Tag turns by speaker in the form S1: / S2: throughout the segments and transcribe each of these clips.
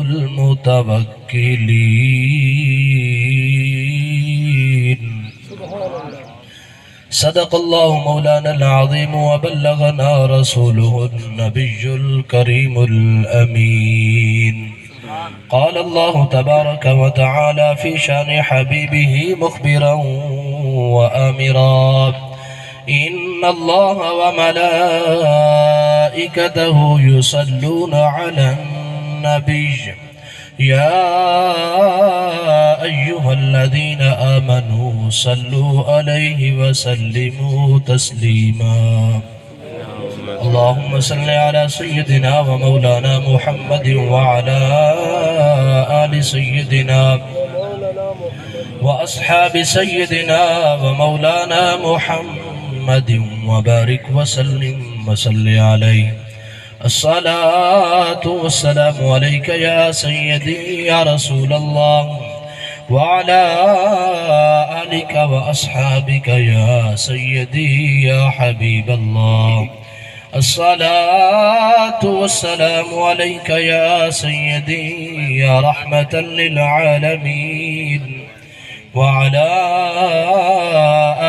S1: المتوكلين. صدق الله مولانا العظيم وبلغنا رسوله النبي الكريم الأمين. قال الله تبارك وتعالى في شان حبيبه مخبرا وآمرا: إن الله وملائكته يصلون على النبي يا أيها الذين آمنوا صلوا عليه وسلموا تسليما. اللهم صل على سيدنا ومولانا محمد وعلى آل سيدنا وأصحاب سيدنا ومولانا محمد وبارك وسلم وصل عليه. الصلاة والسلام عليك يا سيدي يا رسول الله وعلى آلك وأصحابك يا سيدي يا حبيب الله. الصلاة والسلام عليك يا سيدي يا رحمة للعالمين وعلى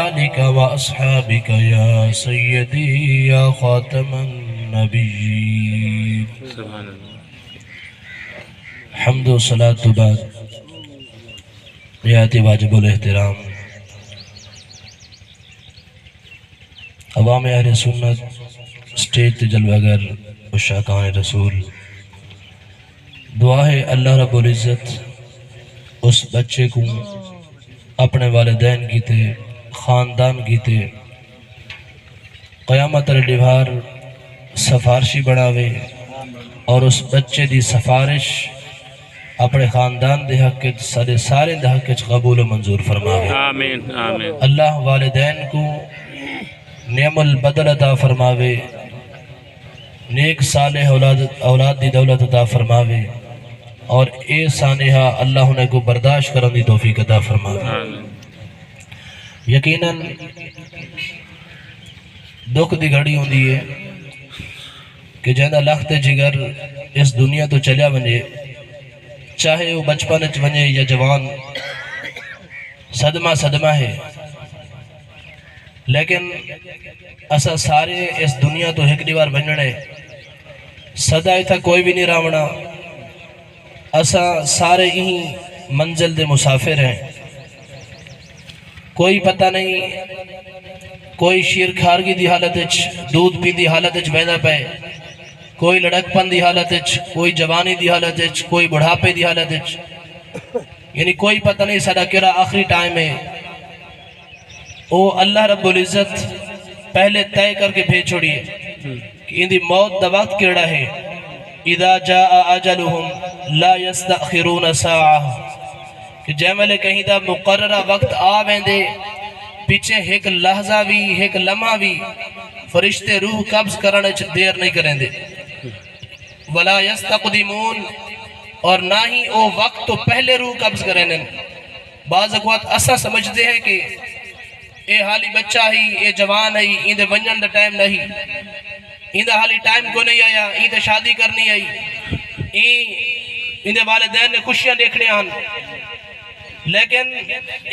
S1: آلك وأصحابك يا سيدي يا خاتم النبيين. حمد و صلاة بعد نہایت واجب الاحترام عوام اہل سنت اسٹیج تے جلوہ گر عشاقان رسول، دعا ہے اللہ رب العزت اس بچے کو اپنے والدین کی تے خاندان کی تے قیامت الڈیوار سفارشی بڑھاوے اور اس بچے دی سفارش اپنے خاندان دے حق سارے دے حق قبول و منظور فرماوے. آمین آمین. اللہ والدین کو نعم البدل عطا فرماوے، نیک صالح اولاد دی دولت عطا فرماوے اور اے سانحہ اللہ انہیں کو برداشت کرن دی توفیق عطا فرماوے. یقیناً دکھ دی گھڑی ہوندی ہے کہ جہاں لخت جگر اس دنیا تو چلیا ونجے، چاہے وہ بچپن ونجے یا جوان، صدمہ ہے، لیکن اسا سارے اس دنیا تو ایک دیوار بننے صدا تھا کوئی بھی نہیں راونا. اسا سارے ہی منزل دے مسافر ہیں. کوئی پتہ نہیں کوئی شیر کھارگی دی حالت اچ دودھ پی دی حالت اچ بیدا پہ، کوئی لڑک پن دی حالت اچ، کوئی جوانی دی حالت اچ، کوئی بڑھاپے دی حالت اچ. یعنی کوئی پتہ نہیں ساڈا کیڑا آخری ٹائم ہے. او اللہ رب العزت پہلے طے کر کے بھیج چھوڑیے کہ ان دی موت دا وقت کیڑا ہے. اذا جاء اجلهم لا يستأخرون ساعة، کہ جیملے کہیں دا مقررہ وقت آ ویندے پیچھے ایک لحظہ بھی ایک لمحہ بھی فرشتے روح قبض کرنے دیر نہیں کریں دے. ولا يستقدمون، اور نہ ہی او وقت تو پہلے روح قبض کریں دے. بعض اوقات اسا سمجھتے ہیں کہ اے حالی بچہ ہی، اے جوان ہے، این دے ونجن دا ٹائم نہیں، این دا حالی ٹائم کو نہیں آیا، این دے شادی کرنی آئی، این دے والدین نے خوشیاں دیکھنے آن. لیکن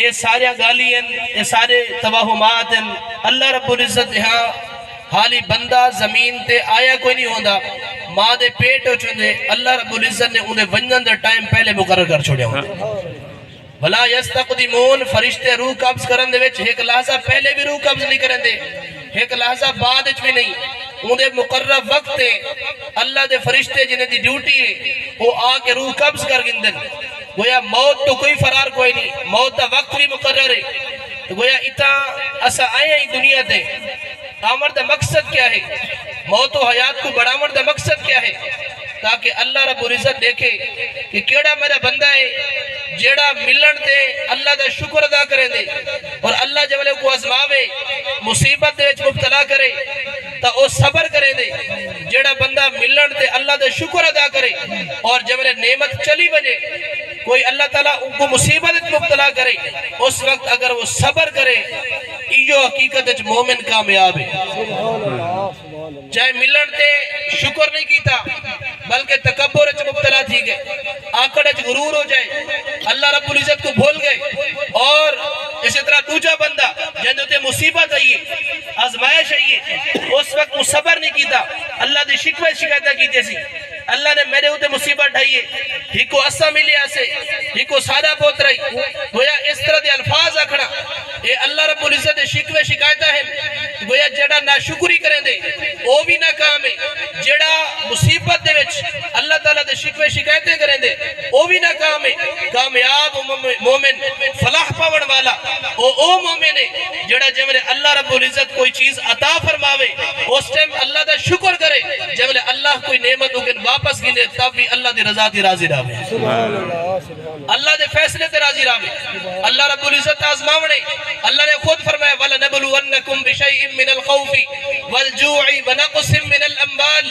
S1: یہ سارے گالی ہیں، یہ سارے توہمات ہیں. اللہ رب العزت ہاں حالی بندہ زمین تے آیا کوئی نہیں ہوندا، ماں دے پیٹ ہو چندے اللہ رب العزت نے انہیں ونجن دے ٹائم پہلے مقرر کر چھوڑیا ہوندے. ولا یستقدمون، فرشتے روح قبض کرن دے وچ ایک لحظہ پہلے بھی روح قبض نہیں کرن دے، ایک لحظہ بعد وچ بھی نہیں. انہیں مقرر وقت ہے اللہ دے فرشتے جنہیں دی ڈیوٹی ہے وہ آ کے روح قبض کر گندن. گویا موت تو کوئی فرار کوئی نہیں، موت دا وقت بھی مقرر ہے. گویا اتنا اسا آئے ہیں دنیا دے، آمر دا مقصد کیا ہے؟ موت و حیات کو بڑھامر دا مقصد کیا ہے؟ تاکہ اللہ رب العزت دیکھے کہ کیڑا میرا بندہ ہے جیڑا ملن دے اللہ دا شکر ادا کرے دے، اور اللہ جب کو آزماوے مصیبت دے وچ مبتلا کرے تا او صبر کرے دے. جیڑا بندہ ملن دے اللہ دا شکر ادا کرے اور جب نعمت چلی بجے کوئی اللہ تعالیٰ ان کو مصیبت مبتلا کرے اس وقت اگر وہ صبر کرے ایو حقیقت مومن کامیاب ہے. چاہے ملن دے شکر نہیں کیتا، بلکہ تکبر وچ مبتلا تھی گئے، آکڑ وچ غرور ہو جائے، اللہ رب العزت کو بھول گئے۔ اور اسی طرح دوجا بندہ جن تے مصیبت آئی آزمائش آئی اس وقت وہ صبر نہیں کیتا، اللہ دے شکوے شکایتیں کیتے سی، اللہ نے میرے ہوتے مصیبت ڈھائیے، ہی کو اسا ملے آسے، ہی کو سارا پوت رہی، گویا اس طرح دے الفاظ آکھنا اے اللہ رب العزت دے شکوے شکایتیں ہیں، گویا جڑا ناشکری کریں دے او بھی ناکام ہے، جڑا مصیبت دے وچ اللہ تعالیٰ دے شکوے شکایتیں کریں دے او بھی ناکام ہے۔ کامیاب مومن فلاح پاون والا او مومن ہے جڑا جملے اللہ رب العزت کوئی چیز عطا فرماوے اس ٹائم اللہ دا شکر کرے، جملے اللہ کوئی نعمت اگن واپس گنے تب بھی اللہ دی رضا دی راضی راوے، اللہ دے فیصلے تے راضی راوے۔ اللہ رب العزت آزماونے، اللہ نے خود فرمایا وَلَنَبْلُوَنَّكُمْ بِشَيْءٍ مِّنَ الْخَوْفِ وَالْجُوعِ وَنَقْصٍ مِّنَ الْأَمْوَالِ،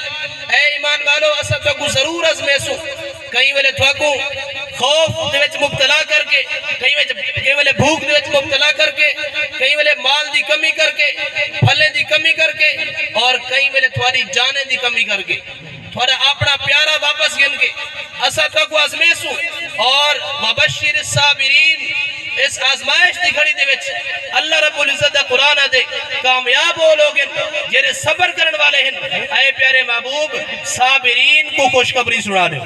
S1: اے ایمان والو اسا تو ضرور ازمیسو، کہیں ویلے تھوکو خوف دے وچ مبتلا کر کے، کہیں ویلے بھوک دے وچ مبتلا کر کے، کہیں ویلے مال دی کمی کر کے، پھلے دی کمی کر کے، اور کہیں ویلے تھوڑی جانے دی کمی کر کے، تھوڑا اپنا پیارا واپس گن کے اسا تو ازمیسو۔ اور وبشر الصابرین، اس آزمائش دی گھڑی دے وچ اللہ رب العزت دا قرآن دے کامیاب ہو لوگ ہیں جنہیں صبر کرن والے ہیں۔ اے پیارے محبوب صابرین کو خوشخبری سنا دے،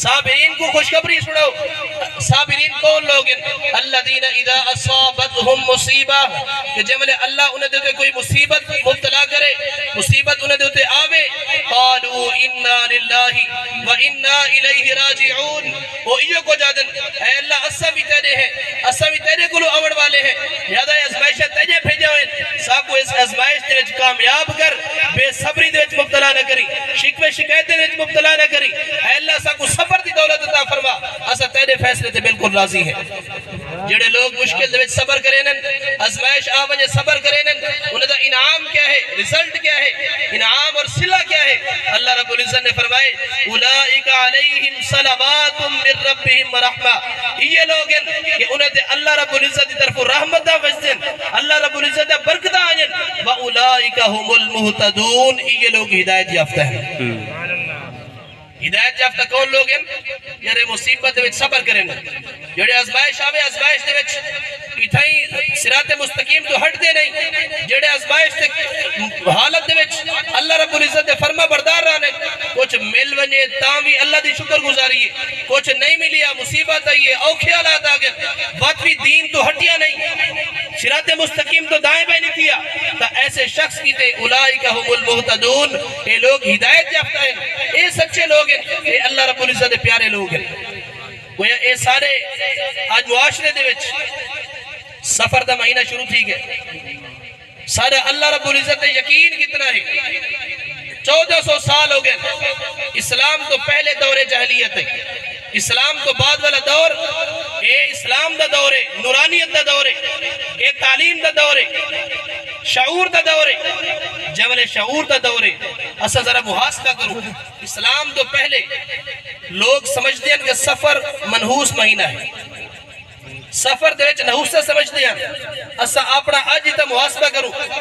S1: صابرین کو خوشخبری سناؤ۔ صابرین کون لوگ ہیں؟ الذین اذا اصابتهم مصیبہ، کہ جملے اللہ انہیں دیتے کوئی مصیبت مبتلا کرے، مصیبت انہیں دیتے آوے، قالوا انا للہ و انا الیہ راجعون، وہ ایو کو جادن اے اللہ اسا بھی تیرے ہیں، اسا بھی تیرے کو لو اوڑ والے ہیں، یادہ ازمائشہ تیجے بھیجے ہوئے، ساکو اس ازمائش دے وچ کامیاب کر، بے صبری دے وچ مبتلا نہ کری، شکوے شکایت دے وچ مبتلا نہ کری، اے اللہ ساکو صبر دی دولت عطا فرما، اسا تیرے فیصلے تے بالکل راضی ہیں۔ جڑے لوگ مشکل دے وچ صبر کریں ازمائش آوجے صبر کریں انہیں دا انعام کیا ہے، رزلٹ کیا ہے، انعام اور صلہ کیا ہے؟ اللہ رب العزت نے فرمائے اولئک علیہم صلوات من ربہم ورحمہ، یہ لوگ ہیں کہ انہیں دے اللہ رب العزت دی طرف رحمت دا وجدن، اللہ رب العزت دا برکت آئین، وَأُولَئِكَ هُمُ الْمُهْتَدُونَ، یہ لوگ ہدایت یافتہ ہیں۔ ہدایت یافتہ کون لوگ ہیں؟ جڑے مصیبت دے وچ صبر کریں گے، جڑے ازمائش آوے ازمائش دے وچ کتھائیں صراط مستقیم تو ہٹ دے نہیں، جڑے ازمائش دے حالت دے وچ اللہ رب العزت دے فرما بردار رہنے، کچھ مل ونجے تاں بھی اللہ دی شکر گزاری ہے، کچھ نہیں ملیا مصیبت آئی ہے، اوکھے حالات آگئے، بات بھی دین تو ہٹیا نہیں، صراط مستقیم تو دائیں بائیں نہیں کیا، تا ایسے شخص کی تے اولئک هم المہتدون، یہ لوگ ہدایت یافتہ ہیں، یہ سچے لوگ ہیں، یہ اللہ رب العزت دے پیارے لوگ ہیں۔ گویا اے سارے آج معاشرے دے وچ سفر دا مہینہ شروع تھی گئے، سارا اللہ رب العزت یقین کتنا ہے، 1400 سال ہو گئے، اسلام تو پہلے دور جاہلیت ہے، اسلام تو بعد والا دور اے اسلام دا دور ہے، نورانیت دا دور ہے، اے تعلیم دا دور ہے، شعور دا دور ہے، جبل شعور دا دور ہے۔ اسا ذرا محاسبہ کرو، اسلام تو پہلے لوگ سمجھتے ہیں کہ سفر منحوس مہینہ ہے، سفر دے وچ نحوست سمجھتے ہیں، اسا اپنا آج ہی تا محاسبہ کرو۔